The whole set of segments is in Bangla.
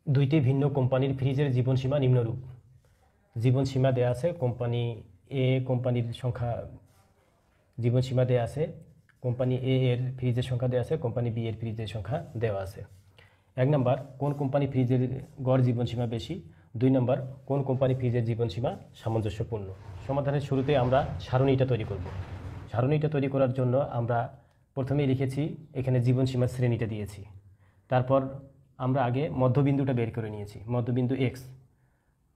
দুইটি ভিন্ন কোম্পানির ফ্রিজের জীবনসীমা নিম্নরূপ। জীবনসীমা দেয়া আছে, কোম্পানি এ কোম্পানির সংখ্যা জীবনসীমা দেয়া আছে, কোম্পানি এ এর ফ্রিজের সংখ্যা দেওয়া আছে, কোম্পানি বি এর ফ্রিজের সংখ্যা দেওয়া আছে। 1 নম্বর, কোন কোম্পানি ফ্রিজের গড় জীবনসীমা বেশি? 2 নম্বর, কোন কোম্পানি ফ্রিজের জীবনসীমা সামঞ্জস্যপূর্ণ? সমাধানের শুরুতে আমরা সারণীটা তৈরি করব। সারণীটা তৈরি করার জন্য আমরা প্রথমেই লিখেছি, এখানে জীবনসীমার শ্রেণীটা দিয়েছি। তারপর আমরা আগে মধ্যবিন্দুটা বের করে নিয়েছি, মধ্যবিন্দু এক্স,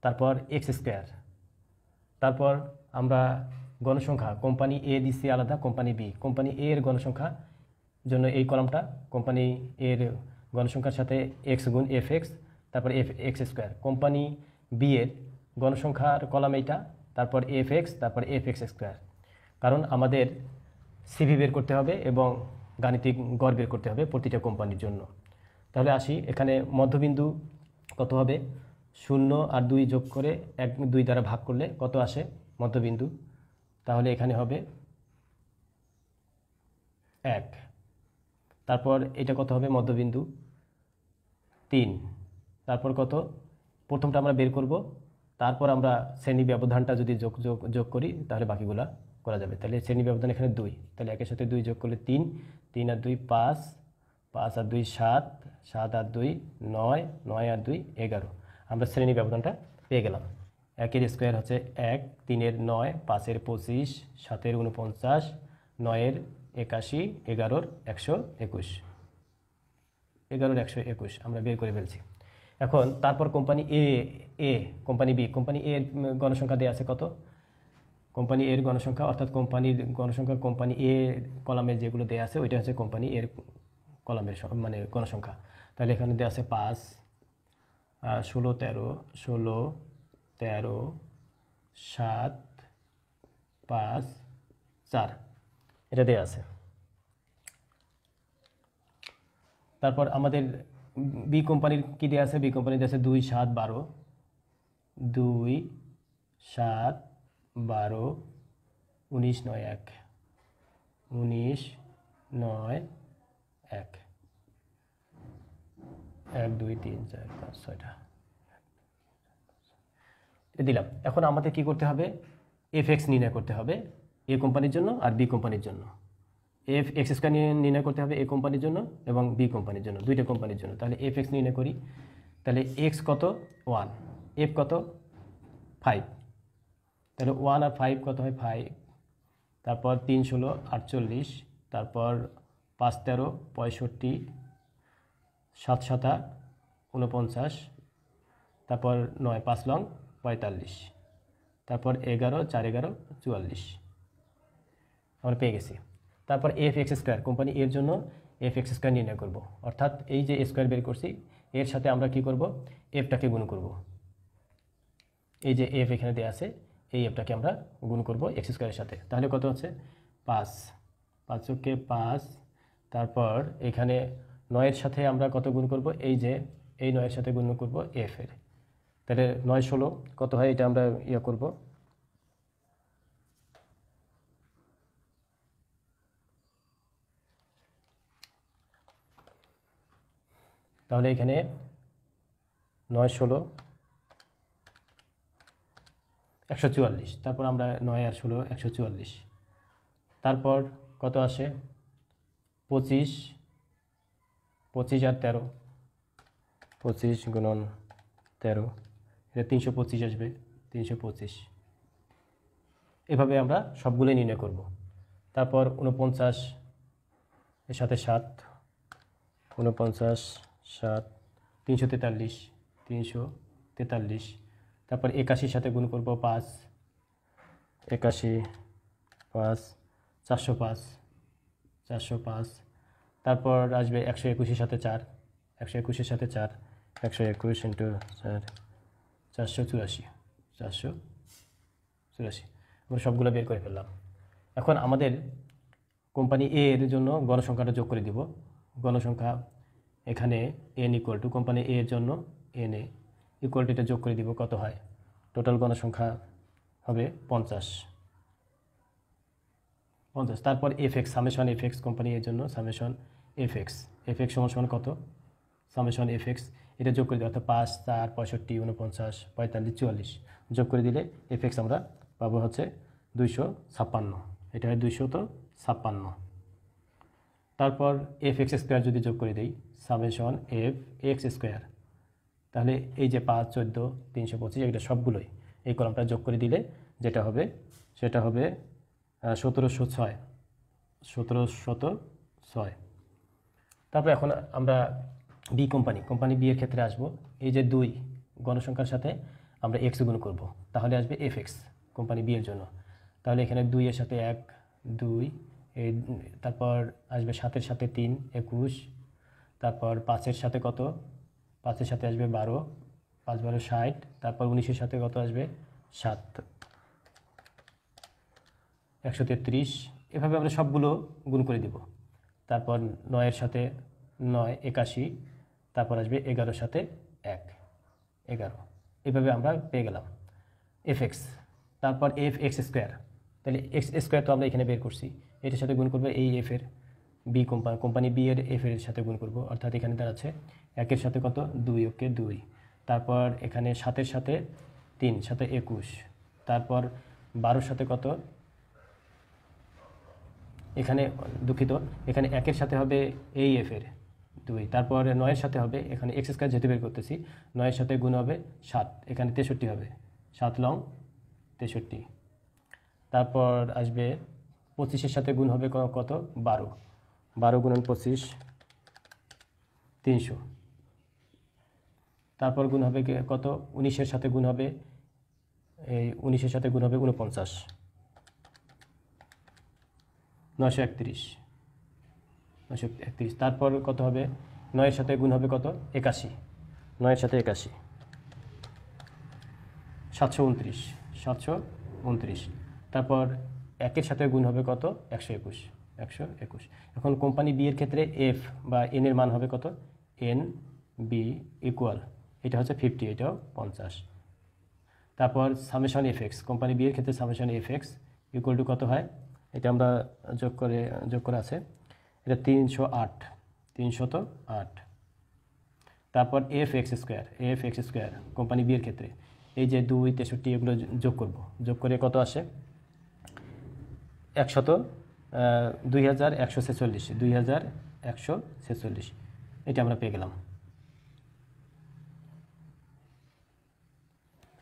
তারপর এক্স স্কোয়ার। তারপর আমরা গণসংখ্যা কোম্পানি এ দিচ্ছি আলাদা, কোম্পানি বি। কোম্পানি এ এর গণসংখ্যা জন্য এই কলামটা, কোম্পানি এর গণসংখ্যার সাথে এক্স গুণ এফ এক্স, তারপর F X square. Company B এর গণসংখ্যার কলাম এইটা, তারপর এফ এক্স, তারপর এফ এক্স স্কোয়ার। কারণ আমাদের সিভি বের করতে হবে এবং গাণিতিক গড় বের করতে হবে প্রতিটা কোম্পানির জন্য। তাহলে আসি, এখানে মধ্যবিন্দু কত হবে? 0 আর 2 যোগ করে 1 2 দ্বারা ভাগ করলে কত আসে মধ্যবিন্দু? তাহলে এখানে হবে 1। তারপর এটা কত হবে মধ্যবিন্দু? 3। তারপর কত? প্রথমটা আমরা বের করব, তারপর আমরা শ্রেণী ব্যবধানটা যদি যোগ করি তাহলে বাকিগুলা করা যাবে। তাহলে শ্রেণী ব্যবধান এখানে 2, তাহলে 1 এর সাথে 2 যোগ করলে 3, 3 আর 2 5, 5 আর 2 7, 7 আর 2 9, 9 আর 2 11। আমরা শ্রেণী ব্যবধানটা পেয়ে গেলাম। 1 এর স্কোয়ার হচ্ছে 1, 3 এর 9, 5 এর 25, 7 এর 49, 9 এর 81, 11 এর 121, 11 এর 121 আমরা বের করে ফেলছি। এখন তারপর company a company B, company এর গণসংখ্যা দেওয়া আছে কত? কোম্পানি এর গণসংখ্যা অর্থাৎ কোম্পানির গণসংখ্যা, কোম্পানি এ কলামে যেগুলো দেওয়া আছে ওইটা হচ্ছে কোম্পানি এর কলামের মানে গণসংখ্যা। তাহলে এখানে দেওয়া আছে 5, 16 13, 16 13, 7 5 4, এটা দেওয়া আছে। তারপর আমাদের বি কোম্পানির কী দেওয়া আছে? বি কোম্পানির দেওয়া আছে 2 7 12, 2 7 12, 19 9 1, 19 9 1, 1 2 3 4 5 6টা দিলাম। এখন আমাদের কি করতে হবে? এফ এক্স নির্ণয় করতে হবে এ কোম্পানির জন্য আর বি কোম্পানির জন্য। এফ এক্স স্কোয়ার নির্ণয় করতে হবে এ কোম্পানির জন্য এবং বি কোম্পানির জন্য, দুইটা কোম্পানির জন্য। তাহলে এফ এক্স নির্ণয় করি। তাহলে এক্স কত? 1, এফ কত? 5। তাহলে 1 আর 5 কত হয়? 5। তারপর 3 16 48, তারপর 5 13 65, 7 7 49, তারপর 9 5 লং 45, তারপর 11 4 11 44 আমরা পেয়ে গেছি। তারপর এফ এক্স স্কোয়ার, কোম্পানি এর জন্য এফ এক্স স্কোয়ার নির্ণয় করব। অর্থাৎ এই যে স্কোয়ার বের করছি এর সাথে আমরা কি করব? এফটাকে গুণ করব। এই যে এফ এখানে দেওয়া আছে, এই এফটাকে আমরা গুণ করব এক্স স্কোয়ারের সাথে। তাহলে কত হচ্ছে? 5, 5 কে 5। তারপর এখানে 9-এর সাথে আমরা কত গুণ করব? এই যে এই 9-এর সাথে গুণ করব এফ এর। তাহলে 9 16 কত হয়? এটা আমরা করব। তাহলে এখানে 9 16 144, তারপর আমরা 9 আর 16 144। তারপর কত আসে? 25, 25 আর 13, 25 গুণন 13, এটা 325 আসবে, 325। এভাবে আমরা সবগুলোই নির্ণয় করব। তারপর 49 এর সাথে 7, 49 7, 343, 343। তারপর 81-র সাথে গুণ করব 5, 81 5, 405, 405। তারপর আসবে 121-এর সাথে 4, 121-এর সাথে 4, 121 ইন্টু 4, 484, 484। আমরা সবগুলো বের করে ফেললাম। এখন আমাদের কোম্পানি এ এর জন্য গণসংখ্যাটা যোগ করে দিব। গণসংখ্যা এখানে এন ইকুয়াল টু, কোম্পানি এ এর জন্য এন এ ইকুয়াল টু, এটা যোগ করে দিব। কত হয়? টোটাল গণসংখ্যা হবে 50। তারপর F x, summation F X, company এর জন্য summation F x. F x সমান সমান কত? সামেশন এফ এক্স, এটা যোগ করে দিলে অর্থাৎ 5, 4, 65, 49, 45, 44 যোগ করে দিলে এফএক্স আমরা পাবো হচ্ছে 256। এটা হয় 256। তারপর এফ এক্স স্কোয়ার যদি যোগ করে দিই সামেশন এফ এক্স স্কোয়ার, তাহলে এই যে 5, 14, 325 এটা সবগুলোই এই কলামটা যোগ করে দিলে যেটা হবে সেটা হবে 1706। 1706। তারপর এখন আমরা বি কোম্পানি বি এর ক্ষেত্রে আসব। এই যে 2 গণসংখ্যার সাথে আমরা এক্স গুণ করব, তাহলে আসবে এফ এক্স কোম্পানি বি এর জন্য। তাহলে এখানে 2 এর সাথে 1, 2, এই তারপর আসবে 7 এর সাথে 3, 21, তারপর 5 এর সাথে কত, 5 এর সাথে আসবে 12, 5, 12, 60, তারপর 19 এর সাথে কত আসবে 7, 133। এভাবে আমরা সবগুলো গুণ করে দিব। তারপর 9 এর সাথে 9, 81, তারপর আসবে 11 এর সাথে 1, 11। এভাবে আমরা পেয়ে গেলাম এফ এক্স। তারপর এফ এক্স স্কোয়ার, তাহলে এক্স স্কোয়ার তো আমরা এখানে বের করছি, এটার সাথে গুণ করবো এই এফের বি কোম্পানি বি এর এফ এর সাথে গুণ করব, অর্থাৎ এখানে দাঁড়াচ্ছে 1 এর সাথে কত 2, ওকে 2। তারপর এখানে 7 এর সাথে 3, 7, 21, তারপর 12 সাথে কত, এখানে দুঃখিত, এখানে 1 এর সাথে হবে এই এফ এর 2, তারপর 9 এর সাথে হবে এখানে এক্স স্কোয়ার যেহেতু বের করতেছি 9 এর সাথে গুণ হবে 7, এখানে 63 হবে, 7 লং 63। তারপর আসবে 25 এর সাথে গুণ হবে কত 12, 12 গুণন 25, 300। তারপর গুণ হবে কত 19 এর সাথে গুণ হবে এই 19 এর সাথে গুণ হবে 49, 931, 931। তারপর কত হবে 9 এর সাথে গুণ হবে কত 81, 9 এর সাথে 81, 729, 729। তারপর 1 এর সাথে গুণ হবে কত 121, 121। এখন কোম্পানি বি এর ক্ষেত্রে এফ বা এন এর মান হবে কত এন বি ইকুয়াল, এটা হচ্ছে 50, এটাও 50। তারপর summation F X, company B এর ক্ষেত্রে summation F X equal to কত হয়, এটা আমরা যোগ করে আছে, এটা 308, 308। তারপর F X square company B এর ক্ষেত্রে এই যে 2, 63 এগুলো যোগ করব, যোগ করে কত আসে 2146, 2146, এটা আমরা পেয়ে গেলাম।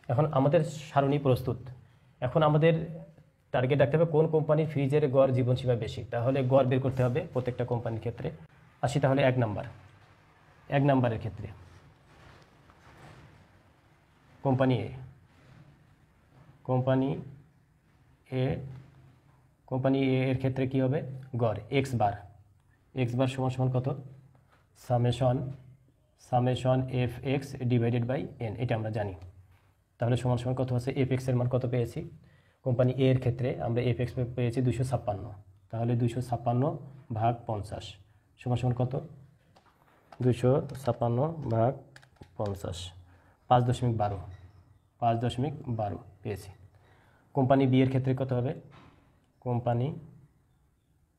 এখন আমাদের সারণী প্রস্তুত। এখন আমাদের টার্গেট রাখতে হবে কোন কোম্পানির ফ্রিজের গড় জীবনসীমা বেশি, তাহলে গড় বের করতে হবে প্রত্যেকটা কোম্পানির ক্ষেত্রে। আসি তাহলে 1 নাম্বারের ক্ষেত্রে কোম্পানি এ এর ক্ষেত্রে কি হবে গড় এক্স বার সমান সমান কত summation F X divided by N, এটা আমরা জানি। তাহলে সমান সমান কত হচ্ছে এফ এক্স এর মান কত পেয়েছি, কোম্পানি এ এর ক্ষেত্রে আমরা এফ এক্স পেয়েছি 256, তাহলে 256 ভাগ 50 সমান সমান কত 256 ভাগ 50, 5.12 পেয়েছি। কোম্পানি বি এর ক্ষেত্রে কত হবে, কোম্পানি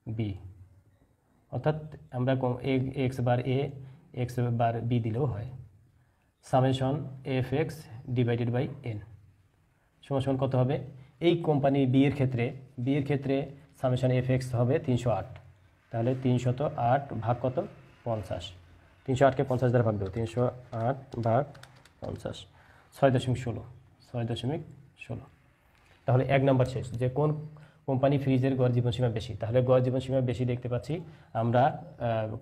বি অর্থাৎ আমরা X bar A X bar B দিলেও হয়, summation F X divided by N সমান সমান কত হবে, এই কোম্পানি বি এর ক্ষেত্রে সামেশন এফ এক্স হবে 308, তাহলে 308 ভাগ কত 50, 308কে 50 দ্বারা ভাগ দেবো, 308 ভাগ 50, 6.16। তাহলে 1 নাম্বার শেষ, যে কোন কোম্পানি ফ্রিজের গড় জীবনসীমা বেশি, তাহলে গড় জীবনসীমা বেশি দেখতে পাচ্ছি আমরা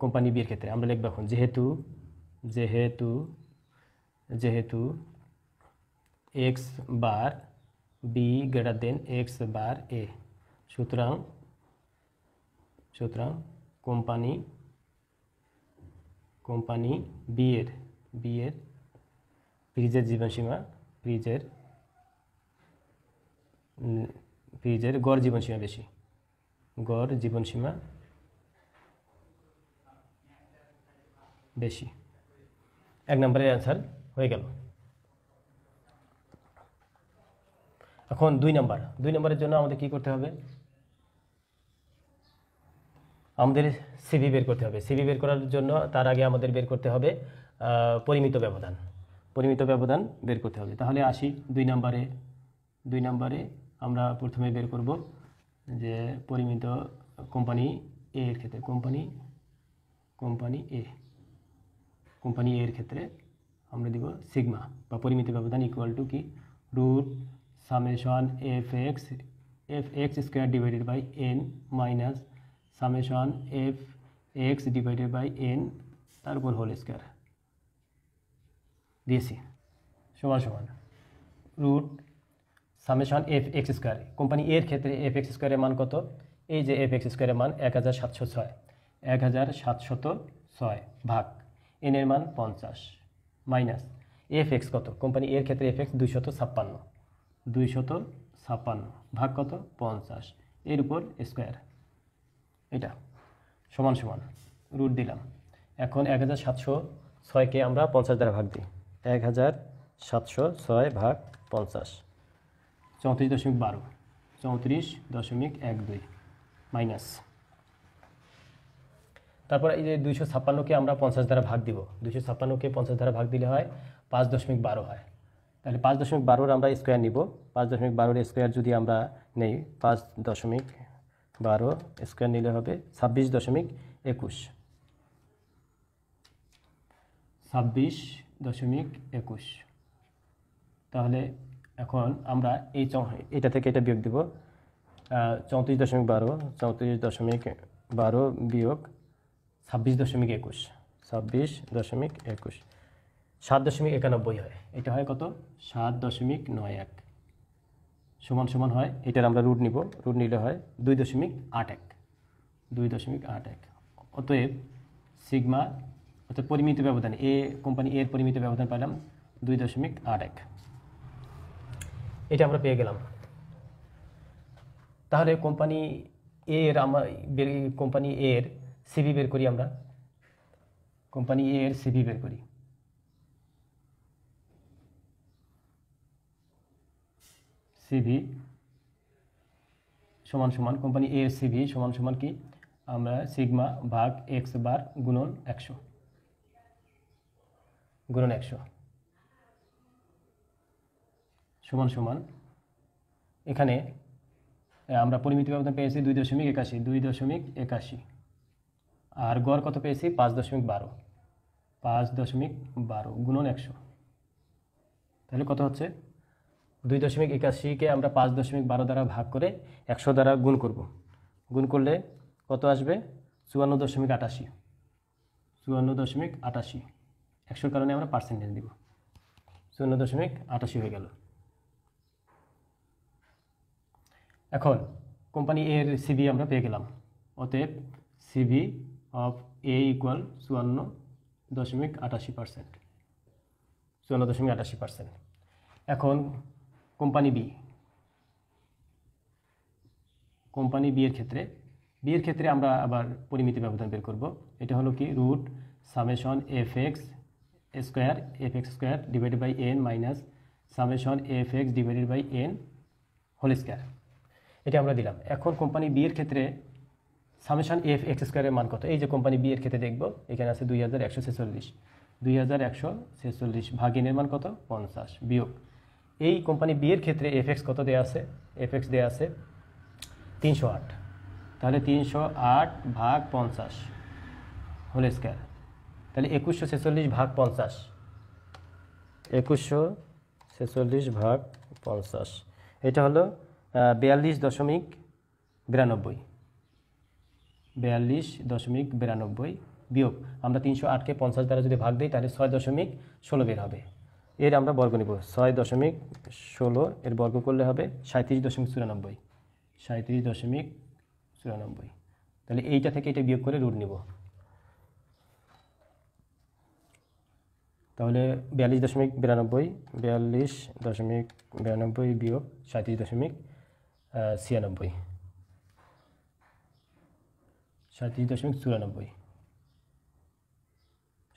কোম্পানি বি এর ক্ষেত্রে। আমরা লিখব এখন যেহেতু x bar B greater than x bar A, সুতরাং কোম্পানি বি এর ফ্রিজের জীবনসীমা ফ্রিজের গড় জীবনসীমা বেশি, 1 নম্বরের অ্যান্সার হয়ে গেল। এখন 2 নম্বরের জন্য আমাদের কি করতে হবে, আমাদের সিভি বের করতে হবে। সিভি বের করার জন্য তার আগে আমাদের বের করতে হবে পরিমিত ব্যবধান। পরিমিত ব্যবধান বের করতে হবে। তাহলে আসি 2 নম্বরে আমরা প্রথমে বের করব যে পরিমিত কোম্পানি এ এর ক্ষেত্রে কোম্পানি এ এর ক্ষেত্রে আমরা দিব সিগমা বা পরিমিত ব্যবধান ইকুয়াল টু কি root summation F X square divided by N minus summation F X divided by N তার উপর হোল স্কোয়ার দিয়েছি সমান root summation F X square. Company এর ক্ষেত্রে এফ এক্স স্কোয়ারের মান কত? এই যে এফ এক্স স্কোয়ারের মান 1706 ভাগ এন এর মান 50 মাইনাস এফ এক্স কত? কোম্পানি এর ক্ষেত্রে এফ এক্স 256 ভাগ কত? 50 এর উপর স্কোয়ার। এটা সমান রুট দিলাম। এখন 1706কে আমরা 50 দ্বারা ভাগ দিই। 1706 ভাগ 50 34.12 মাইনাস তারপর এই যে 256কে আমরা 50 দ্বারা ভাগ দিব। 256কে 50 দ্বারা ভাগ দিলে হয় 5.12 হয়। তাহলে 5.12 আমরা স্কোয়ার নিব। 5.12 স্কোয়ার যদি আমরা নেই 5.12 স্কোয়ার নিলে হবে 26.21। তাহলে এখন আমরা এটা থেকে এটা বিয়োগ দিব। 34.12 বিয়োগ 26.21 7.91 হয়। এটা হয় কত? 7.91 সমান হয়। এটার আমরা রুট নিব। রুট নিলে হয় 2.81। অতএব সিগমা অর্থাৎ পরিমিত ব্যবধান কোম্পানি এর পরিমিত ব্যবধান পেলাম 2.81। এটা আমরা পেয়ে গেলাম। তাহলে কোম্পানি এর সিভি বের করি। আমরা কোম্পানি এর সিভি বের করি। সিভি সমান কোম্পানি এর সিভি সমান কি আমরা সিগমা ভাগ এক্স বার গুণন 100 সমান এখানে আমরা পরিমিত ব্যবধান পেয়েছি 2.81 আর গড় কত পেয়েছি? 5.12 গুণন 100। তাহলে কত হচ্ছে? 2.81কে আমরা 5.12 দ্বারা ভাগ করে 100 দ্বারা গুণ করব। গুণ করলে কত আসবে? 54.88। 100-র কারণে আমরা পার্সেন্টেজ দিব। 54.88 হয়ে গেল। এখন কোম্পানি এর সিভি আমরা পেয়ে গেলাম। অতএব সিভি অফ এ ইকুয়াল 54.88%। এখন কোম্পানি বি এর ক্ষেত্রে আমরা আবার পরিমিত ব্যবধান বের করব। এটা হলো কি root summation F X square divided by N minus summation F X divided by N whole square. এটা আমরা দিলাম। এখন কোম্পানি বি এর ক্ষেত্রে সামেশন এফ এক্স স্কোয়ারের মান কত? এই যে কোম্পানি বি এর ক্ষেত্রে দেখব এখানে আছে 2146 ভাগ এন এর মান কত? 50 বিয়োগ এই কোম্পানি বি এর ক্ষেত্রে এফ এক্স কত দেওয়া আছে? এফ এক্স দেওয়া আছে 308। তাহলে 308 ভাগ 50 হোল স্কোয়ার। তাহলে 2146 ভাগ 50 এটা হলো 42.92 বিয়োগ আমরা 308কে 50 দ্বারা যদি ভাগ দিই তাহলে 6.16 বের হবে। এর আমরা বর্গ নিব। 6.16 এর বর্গ করলে হবে 37.94। তাহলে এইটা থেকে এটা বিয়োগ করে রুট নিব। তাহলে 42.92 বিয়োগ 37.94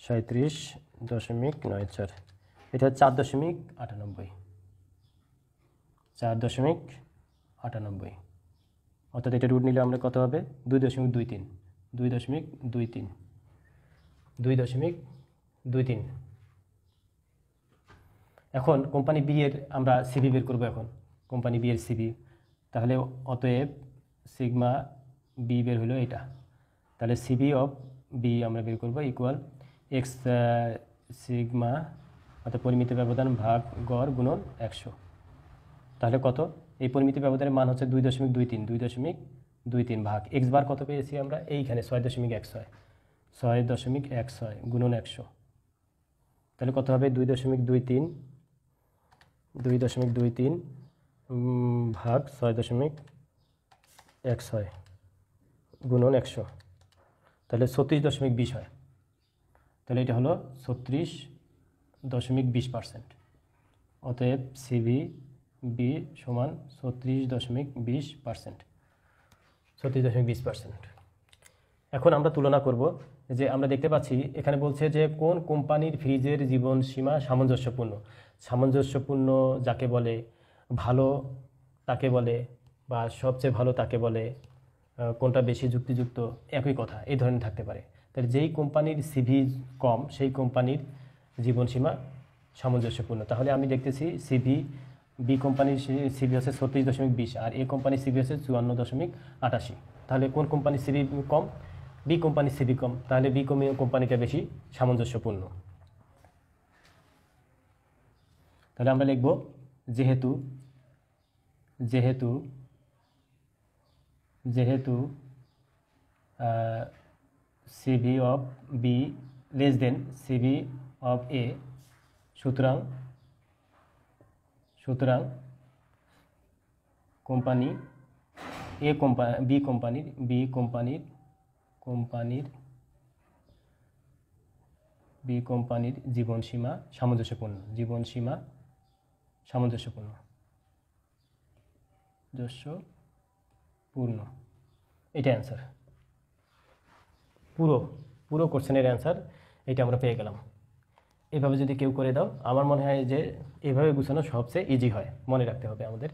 37.94 এটা 4.98 অর্থাৎ এটা রুট নিলে আমরা কত হবে? 2.23 2.23 2.23। এখন কোম্পানি বি এর আমরা সিভি বের করব। এখন কোম্পানি বি এর সিভি, তাহলে অতএব সিগমা বি বের হলো এটা। তাহলে সিভি অফ বি আমরা বের করব ইকুয়াল এক্স সিগমা অর্থাৎ পরিমিত ব্যবধান ভাগ গড় গুণন 100। তাহলে কত? এই পরিমিত ব্যবধানের মান হচ্ছে 2.23 ভাগ এক্স বার কত পেয়েছি আমরা এইখানে 6.16 গুণন 100। তাহলে কত হবে? 2.23 ভাগ 6.16 গুণন 100, তাহলে 36.20 হয়। তাহলে এটা হলো 36.20%। অতএব সিভি বি সমান 36.20%। 36.20%। এখন আমরা তুলনা করব যে আমরা দেখতে পাচ্ছি এখানে বলছে যে কোন কোম্পানির ফ্রিজের জীবনসীমা সামঞ্জস্যপূর্ণ। সামঞ্জস্যপূর্ণ যাকে বলে, ভালো তাকে বলে, বা সবচেয়ে ভালো তাকে বলে, কোনটা বেশি যুক্তিযুক্ত, একই কথা এই ধরনের থাকতে পারে। তাহলে যেই কোম্পানির সিভি কম সেই কোম্পানির জীবনসীমা সামঞ্জস্যপূর্ণ। তাহলে আমি দেখতেছি সিভি বি কোম্পানির সিভি হচ্ছে 36.20 আর এ কোম্পানির সিভি হচ্ছে 54.88। তাহলে কোন কোম্পানির সিভি কম? বি কোম্পানির সিভি কম, তাহলে বি কোম্পানিটা বেশি সামঞ্জস্যপূর্ণ। তাহলে আমরা লিখব যেহেতু যেহেতু যেহেতু CV of B less than CV of A, সুতরাং কোম্পানি এ বি কোম্পানির জীবনসীমা সামঞ্জস্যপূর্ণ। এটা অ্যান্সার, পুরো কোশ্চেনের অ্যান্সার এটা আমরা পেয়ে গেলাম। এভাবে যদি কেউ করে দাও, আমার মনে হয় যে এভাবে গুছানো সবচেয়ে ইজি হয়। মনে রাখতে হবে আমাদের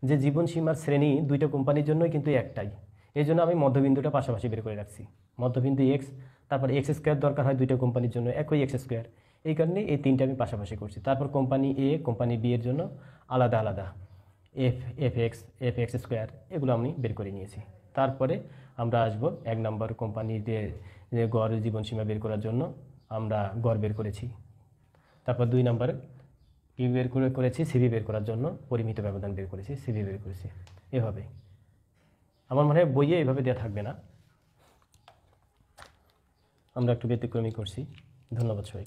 যে জীবনসীমার শ্রেণী দুইটা কোম্পানির জন্যই কিন্তু একটাই, এই জন্য আমি মধ্যবিন্দুটা পাশাপাশি বের করে রাখছি। মধ্যবিন্দু এক্স, তারপর এক্স স্কোয়ার দরকার হয় দুইটা কোম্পানির জন্য, একই এক্স স্কোয়ার। এই কারণে এই তিনটা আমি পাশাপাশি করছি। তারপর কোম্পানি এ কোম্পানি বি এর জন্য আলাদা আলাদা এফ এক্স স্কোয়ার, এগুলো আমি বের করে নিয়েছি। তারপরে আমরা আসবো 1 নম্বর কোম্পানিদের গড় জীবনসীমা বের করার জন্য আমরা গড় বের করেছি। তারপর 2 নম্বরে পি বের করেছি, সিভি বের করার জন্য পরিমিত ব্যবধান বের করেছি, সিভি বের করেছি। এভাবে আমার মনে হয় বইয়ে এভাবে দেওয়া থাকবে না, আমরা একটু ব্যতিক্রমী করছি। ধন্যবাদ সবাই।